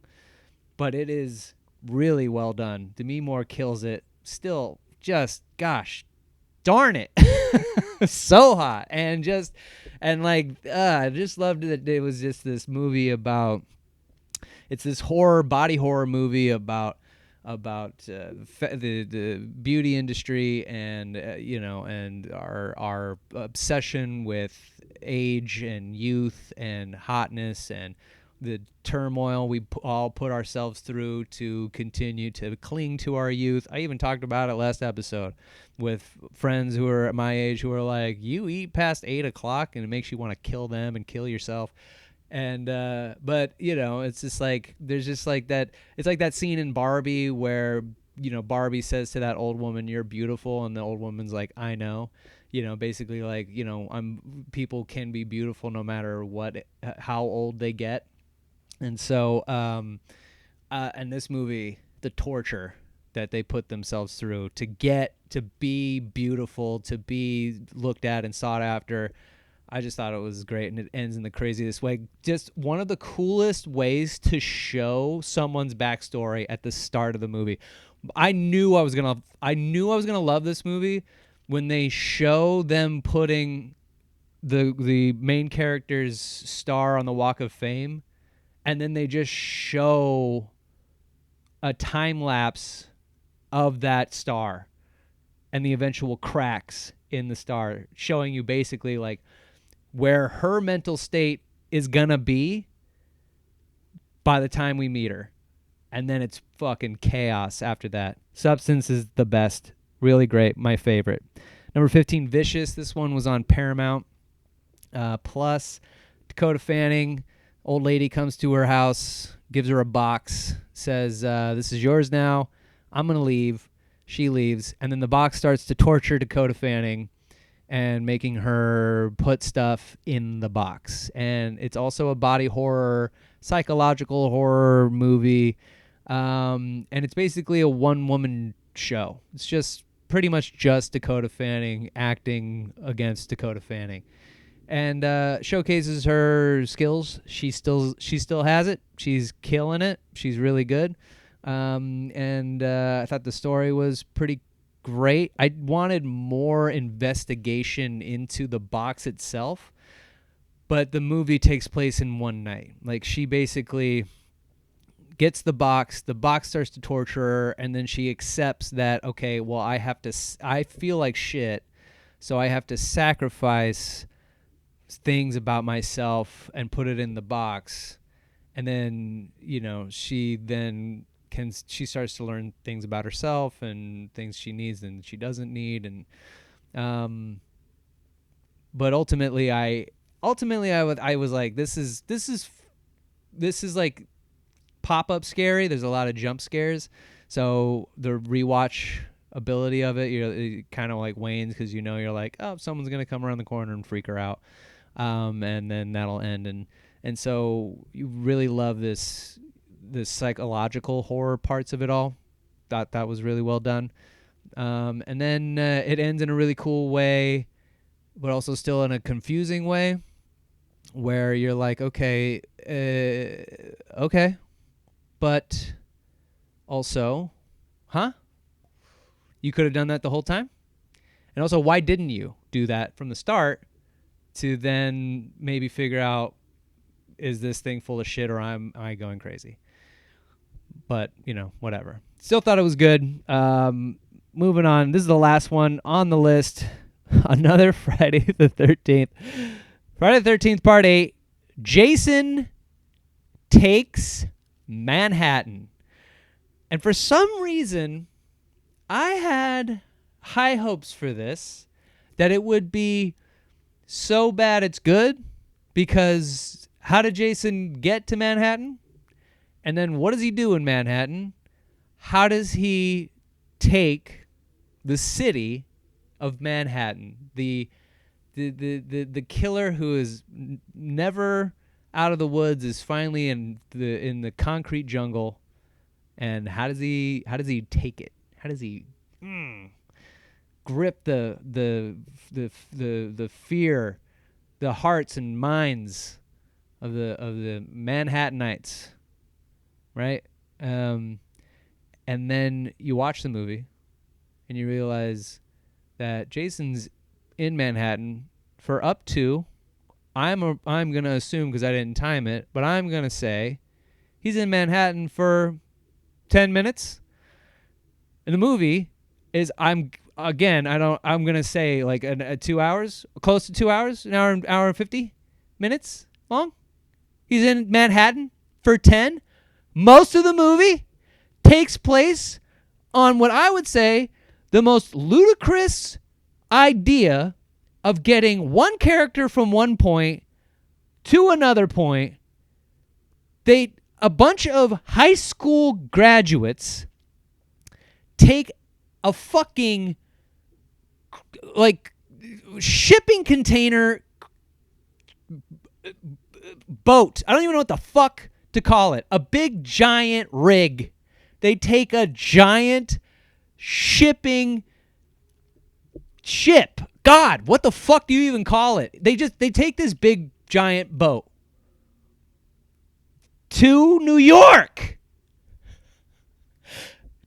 but it is really well done. Demi Moore kills it. Still, just, gosh darn it. So hot. And I just loved that it was just this movie about, it's this body horror movie about the beauty industry and and our obsession with age and youth and hotness and the turmoil we all put ourselves through to continue to cling to our youth. I even talked about it last episode with friends who are at my age who are like, you eat past 8 o'clock and it makes you want to kill them and kill yourself. And but it's just like, there's just like that, it's like that scene in Barbie where Barbie says to that old woman, you're beautiful, and the old woman's like, I know, basically like, people can be beautiful no matter how old they get. And so in this movie, the torture that they put themselves through to get to be beautiful, to be looked at and sought after, I just thought it was great, and it ends in the craziest way. Just one of the coolest ways to show someone's backstory at the start of the movie. I knew I was gonna love this movie when they show them putting the main character's star on the Walk of Fame, and then they just show a time lapse of that star and the eventual cracks in the star, showing you basically like where her mental state is gonna be by the time we meet her. And then it's fucking chaos after that. Substance is the best. Really great. My favorite. Number 15, Vicious. This one was on Paramount Plus. Dakota Fanning, old lady comes to her house, gives her a box, says, this is yours now. I'm going to leave. She leaves. And then the box starts to torture Dakota Fanning and making her put stuff in the box. And it's also a body horror, psychological horror movie. And it's basically a one-woman show. It's just pretty much just Dakota Fanning acting against Dakota Fanning. And showcases her skills. She still has it. She's killing it. She's really good. And I thought the story was pretty great. I wanted more investigation into the box itself, but the movie takes place in one night. Like, she basically gets the box starts to torture her, and then she accepts that, okay, well, I feel like shit, so I have to sacrifice things about myself and put it in the box. And then, she starts to learn things about herself and things she needs and she doesn't need. And but ultimately I was like, this is like pop-up scary. There's a lot of jump scares, so the rewatch ability of it, it kind of like wanes, because you're like, oh, someone's gonna come around the corner and freak her out, and then that'll end. And so you really love this psychological horror parts of it all. Thought that was really well done. And then it ends in a really cool way, but also still in a confusing way, where you're like, okay, but also, you could have done that the whole time? And also, why didn't you do that from the start to then maybe figure out, is this thing full of shit, or am I going crazy? But, whatever. Still thought it was good. Moving on. This is the last one on the list. Another Friday the 13th. Friday the 13th, Part 8. Jason Takes Manhattan. And for some reason, I had high hopes for this, that it would be so bad it's good, because how did Jason get to Manhattan? And then what does he do in Manhattan? How does he take the city of Manhattan? The killer who is never out of the woods is finally in the concrete jungle. And how does he take it? How does he grip the fear, the hearts and minds of the Manhattanites? Right? And then you watch the movie and you realize that Jason's in Manhattan for up to, I'm going to assume because I didn't time it, but I'm going to say he's in Manhattan for 10 minutes. And the movie is, I'm going to say like 2 hours, close to 2 hours, an hour and 50 minutes long. He's in Manhattan for 10. Most of the movie takes place on what I would say the most ludicrous idea of getting one character from one point to another point. A bunch of high school graduates take a fucking like shipping container boat. I don't even know what the fuck to call it. A big giant rig. They take a giant shipping ship. God, what the fuck do you even call it? They take this big giant boat to New York.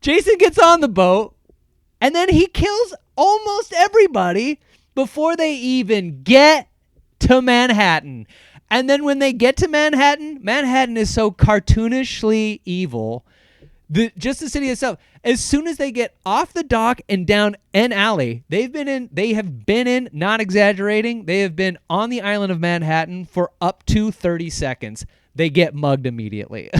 Jason gets on the boat and then he kills almost everybody before they even get to Manhattan. And then when they get to Manhattan, Manhattan is so cartoonishly evil. Just the city itself. As soon as they get off the dock and down an alley, they have been in, not exaggerating, they have been on the island of Manhattan for up to 30 seconds. They get mugged immediately.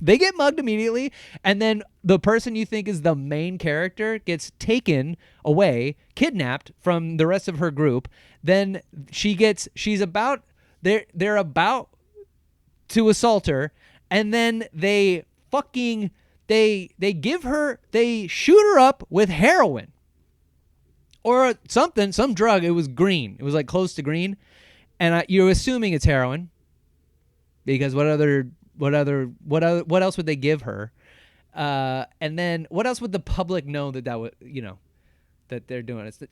They get mugged immediately, and then the person you think is the main character gets taken away, kidnapped from the rest of her group. Then they're about to assault her, and then they shoot her up with heroin or something, some drug. It was green. It was like close to green, and you're assuming it's heroin because what else would they give her? And then what else would the public know that that they're doing? It's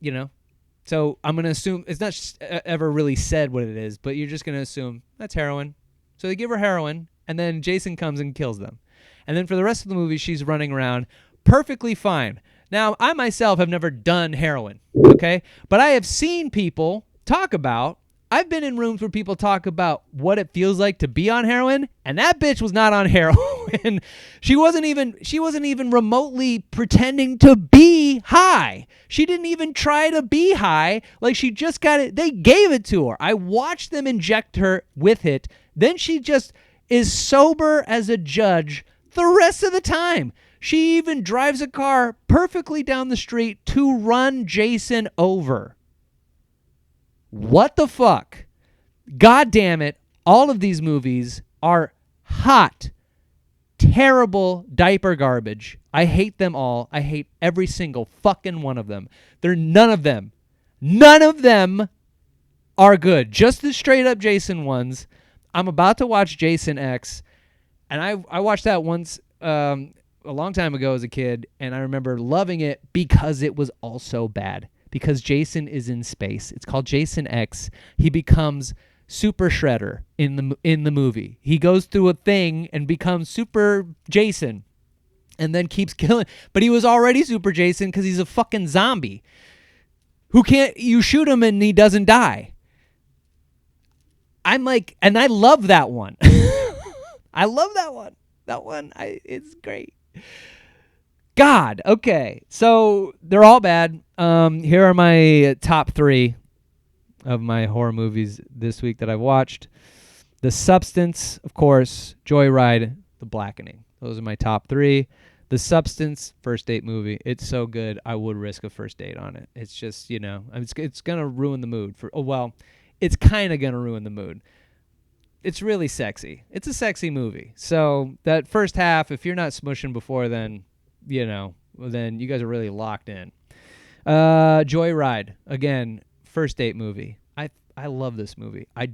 So I'm gonna assume it's not ever really said what it is, but you're just gonna assume that's heroin. So they give her heroin, and then Jason comes and kills them. And then for the rest of the movie, she's running around perfectly fine. Now, I myself have never done heroin, okay? But I have seen people I've been in rooms where people talk about what it feels like to be on heroin, and that bitch was not on heroin. She wasn't even remotely pretending to be high. She didn't even try to be high. Like, she just got it. They gave it to her. I watched them inject her with it. Then she just is sober as a judge the rest of the time. She even drives a car perfectly down the street to run Jason over. What the fuck? God damn it. All of these movies are hot, terrible diaper garbage. I hate them all. I hate every single fucking one of them. None of them are good. Just the straight up Jason ones. I'm about to watch Jason X. And I watched that once a long time ago as a kid, and I remember loving it because it was also bad. Because Jason is in space. It's called Jason X. He becomes Super Shredder in the movie. He goes through a thing and becomes Super Jason, and then keeps killing. But he was already Super Jason because he's a fucking zombie you shoot him and he doesn't die. I'm like, and I love that one. I love that one. It's great. God. Okay. So they're all bad. Here are my top 3 of my horror movies this week that I've watched. The Substance, of course, Joyride, The Blackening. Those are my top 3. The Substance, first date movie. It's so good. I would risk a first date on it. It's just, it's going to ruin the mood it's kind of going to ruin the mood. It's really sexy. It's a sexy movie. So that first half, if you're not smushing before then, then you guys are really locked in. Joyride, again, first date movie. I love this movie. I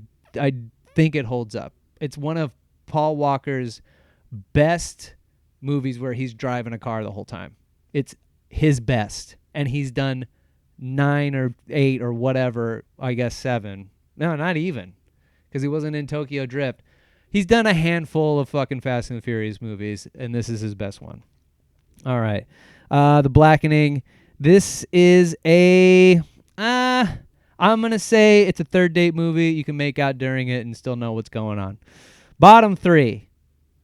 think it holds up. It's one of Paul Walker's best movies where he's driving a car the whole time. It's his best. And he's done 9 or 8 or whatever, I guess 7. No, not even. Because he wasn't in Tokyo Drift. He's done a handful of fucking Fast and the Furious movies, and this is his best one. All right. The Blackening, This is a... I'm going to say it's a third date movie. You can make out during it and still know what's going on. Bottom 3.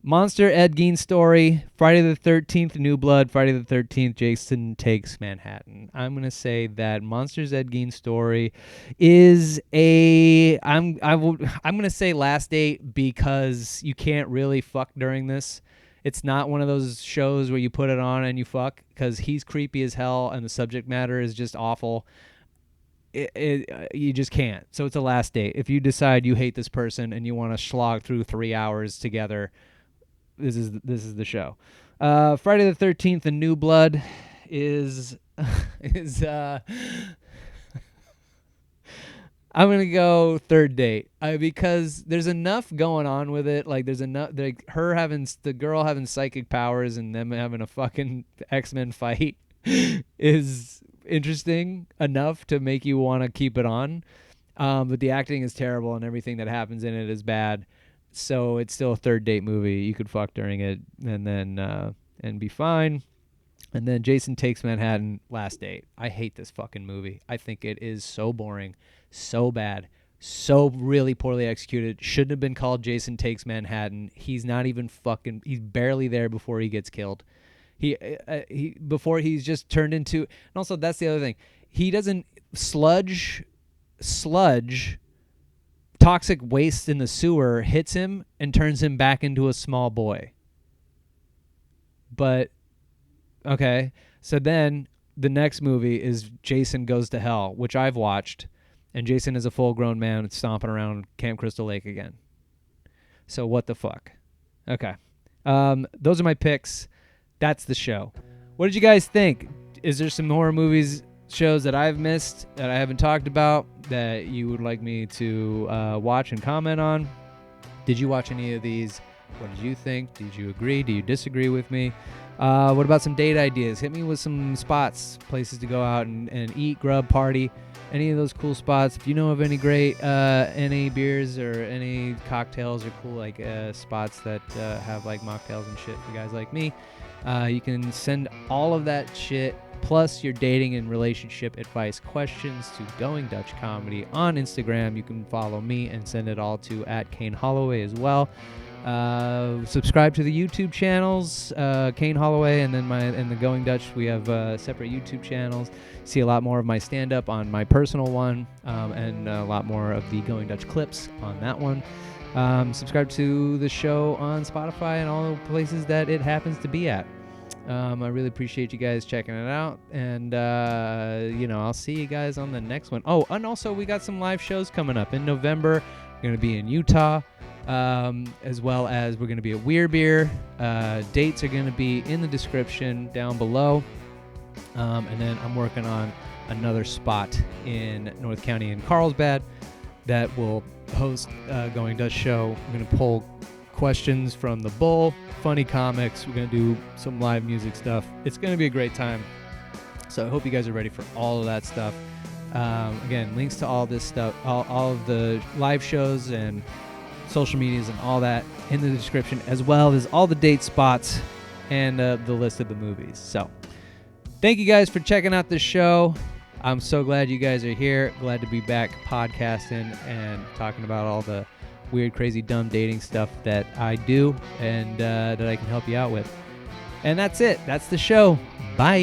Monster Ed Gein Story, Friday the 13th, New Blood, Friday the 13th, Jason Takes Manhattan. I'm going to say that Monsters Ed Gein Story is I'm going to say last date because you can't really fuck during this. It's not one of those shows where you put it on and you fuck because he's creepy as hell and the subject matter is just awful. You just can't. So it's a last date. If you decide you hate this person and you want to slog through 3 hours together, this is the show. Friday the 13th, The New Blood is I'm gonna go third date because there's enough going on with it. Like there's enough, like the girl having psychic powers and them having a fucking X-Men fight is interesting enough to make you want to keep it on. But the acting is terrible and everything that happens in it is bad. So it's still a third date movie. You could fuck during it and then and be fine. And then Jason Takes Manhattan, last date. I hate this fucking movie. I think it is so boring, so bad, so really poorly executed. Shouldn't have been called Jason Takes Manhattan. He's not even fucking. He's barely there before he gets killed. Before he's just turned into. And also that's the other thing. He doesn't sludge. Toxic waste in the sewer hits him and turns him back into a small boy. But, okay. So then the next movie is Jason Goes to Hell, which I've watched. And Jason is a full-grown man stomping around Camp Crystal Lake again. So what the fuck? Okay. Those are my picks. That's the show. What did you guys think? Is there some horror shows that I've missed that I haven't talked about that you would like me to watch and comment on? Did you watch any of these? What did you think? Did you agree? Do you disagree with me? What about some date ideas? Hit me with some spots, places to go out and eat, grub, party, any of those cool spots. If you know of any great any beers or any cocktails or cool like spots that have like mocktails and shit for guys like me, you can send all of that shit plus your dating and relationship advice questions to Going Dutch Comedy on Instagram. You can follow me and send it all to @Kane Holloway as well. Subscribe to the YouTube channels, Kane Holloway, and then the Going Dutch. We have separate YouTube channels. See a lot more of my stand-up on my personal one, and a lot more of the Going Dutch clips on that one. Subscribe to the show on Spotify and all the places that it happens to be at. I really appreciate you guys checking it out, and I'll see you guys on the next one. Oh, and also we got some live shows coming up in November. We're going to be in Utah, as well as we're going to be at Weir Beer. Dates are going to be in the description down below, and then I'm working on another spot in North County in Carlsbad that will host Going Dutch show. I'm going to pull questions from the Bull, funny comics. We're going to do some live music stuff. It's going to be a great time. So I hope you guys are ready for all of that stuff. Again, links to all this stuff, all of the live shows and social medias and all that in the description, as well as all the date spots and the list of the movies. So thank you guys for checking out this show. I'm so glad you guys are here. Glad to be back podcasting and talking about all the weird, crazy, dumb dating stuff that I do and that I can help you out with. And that's it. That's the show. Bye.